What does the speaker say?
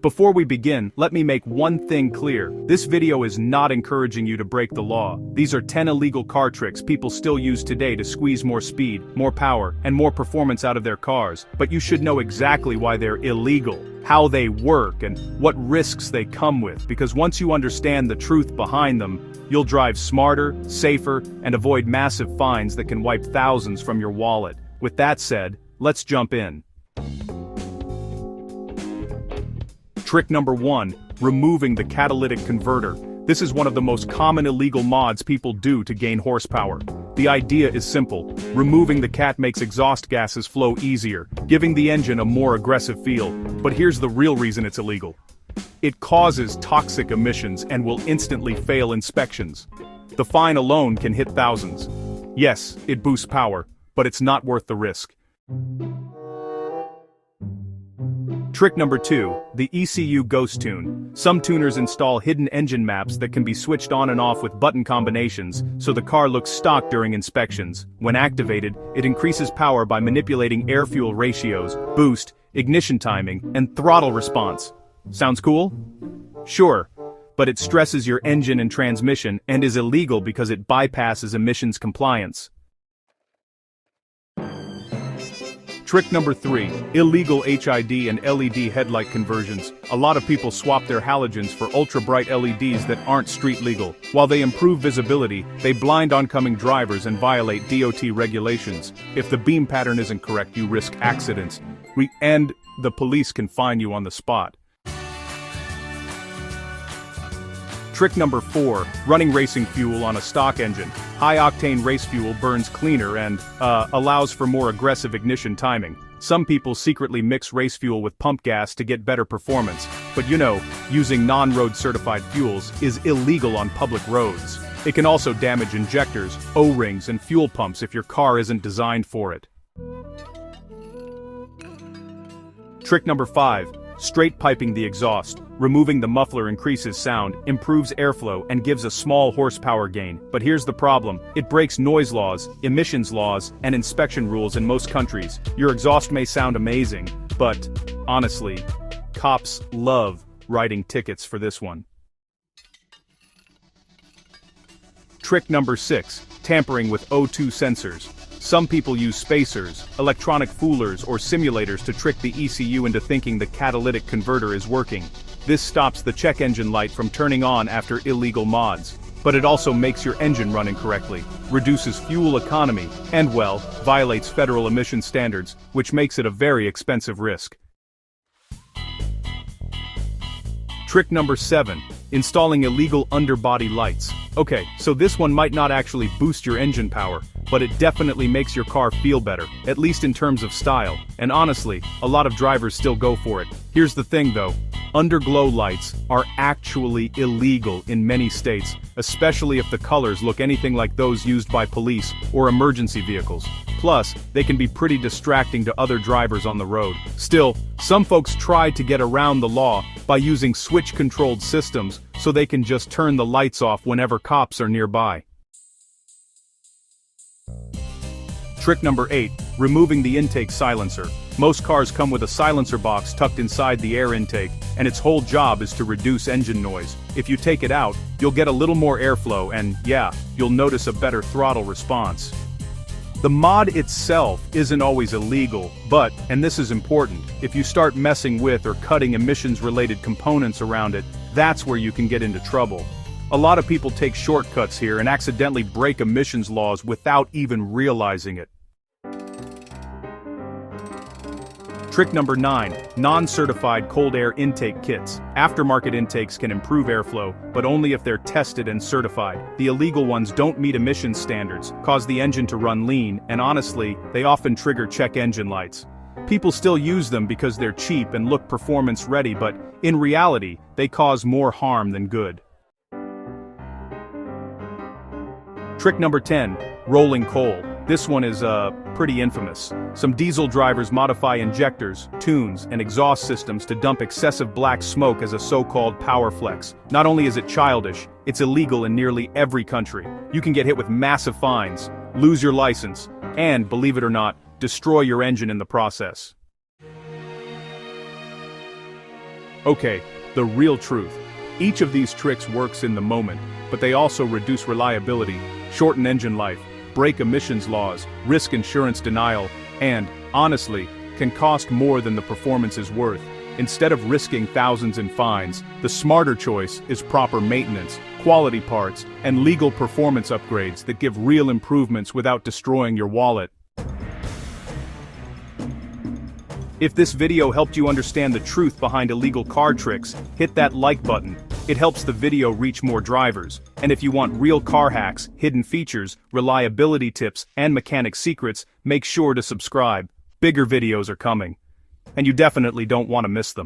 Before we begin, let me make one thing clear. This video is not encouraging you to break the law. These are 10 illegal car tricks people still use today to squeeze more speed, more power, and more performance out of their cars. But you should know exactly why they're illegal, how they work, and what risks they come with, because once you understand the truth behind them, you'll drive smarter, safer, and avoid massive fines that can wipe thousands from your wallet. With that said, let's jump in. Trick number 1, removing the catalytic converter. This is one of the most common illegal mods people do to gain horsepower. The idea is simple. Removing the cat makes exhaust gases flow easier, giving the engine a more aggressive feel. But here's the real reason it's illegal. It causes toxic emissions and will instantly fail inspections. The fine alone can hit thousands. Yes, it boosts power, but it's not worth the risk. Trick number 2, the ECU ghost tune. Some tuners install hidden engine maps that can be switched on and off with button combinations, so the car looks stock during inspections. When activated, it increases power by manipulating air-fuel ratios, boost, ignition timing, and throttle response. Sounds cool? Sure, but it stresses your engine and transmission and is illegal because it bypasses emissions compliance. Trick number 3, illegal HID and LED headlight conversions. A lot of people swap their halogens for ultra-bright LEDs that aren't street legal. While they improve visibility, they blind oncoming drivers and violate DOT regulations. If the beam pattern isn't correct, you risk accidents. And the police can fine you on the spot. Trick number 4, running racing fuel on a stock engine. High-octane race fuel burns cleaner and, allows for more aggressive ignition timing. Some people secretly mix race fuel with pump gas to get better performance, but using non-road certified fuels is illegal on public roads. It can also damage injectors, O-rings, and fuel pumps if your car isn't designed for it. Trick number 5, straight piping the exhaust. Removing the muffler increases sound, improves airflow, and gives a small horsepower gain. But here's the problem. It breaks noise laws, emissions laws, and inspection rules in most countries. Your exhaust may sound amazing, but, honestly, cops love writing tickets for this one. Trick number 6, tampering with O2 sensors. Some people use spacers, electronic foolers, or simulators to trick the ECU into thinking the catalytic converter is working. This stops the check engine light from turning on after illegal mods. But it also makes your engine run incorrectly, reduces fuel economy, and violates federal emission standards, which makes it a very expensive risk. Trick number 7, installing illegal underbody lights. Okay, so this one might not actually boost your engine power, but it definitely makes your car feel better, at least in terms of style, and honestly, a lot of drivers still go for it. Here's the thing though, underglow lights are actually illegal in many states, especially if the colors look anything like those used by police or emergency vehicles. Plus, they can be pretty distracting to other drivers on the road. Still, some folks try to get around the law by using switch-controlled systems so they can just turn the lights off whenever cops are nearby. Trick number 8, removing the intake silencer. Most cars come with a silencer box tucked inside the air intake, and its whole job is to reduce engine noise. If you take it out, you'll get a little more airflow and, you'll notice a better throttle response. The mod itself isn't always illegal, but, and this is important, if you start messing with or cutting emissions-related components around it, that's where you can get into trouble. A lot of people take shortcuts here and accidentally break emissions laws without even realizing it. Trick number 9, non-certified cold air intake kits. Aftermarket intakes can improve airflow, but only if they're tested and certified. The illegal ones don't meet emissions standards, cause the engine to run lean, and honestly, they often trigger check engine lights. People still use them because they're cheap and look performance ready, but in reality, they cause more harm than good. Trick number 10, rolling coal. This one is, pretty infamous. Some diesel drivers modify injectors, tunes, and exhaust systems to dump excessive black smoke as a so-called power flex. Not only is it childish, it's illegal in nearly every country. You can get hit with massive fines, lose your license, and, believe it or not, destroy your engine in the process. Okay, the real truth. Each of these tricks works in the moment, but they also reduce reliability, shorten engine life, break emissions laws, risk insurance denial, and, honestly, can cost more than the performance is worth. Instead of risking thousands in fines, the smarter choice is proper maintenance, quality parts, and legal performance upgrades that give real improvements without destroying your wallet. If this video helped you understand the truth behind illegal car tricks, hit that like button. It helps the video reach more drivers. And if you want real car hacks, hidden features, reliability tips, and mechanic secrets, make sure to subscribe. Bigger videos are coming. And you definitely don't want to miss them.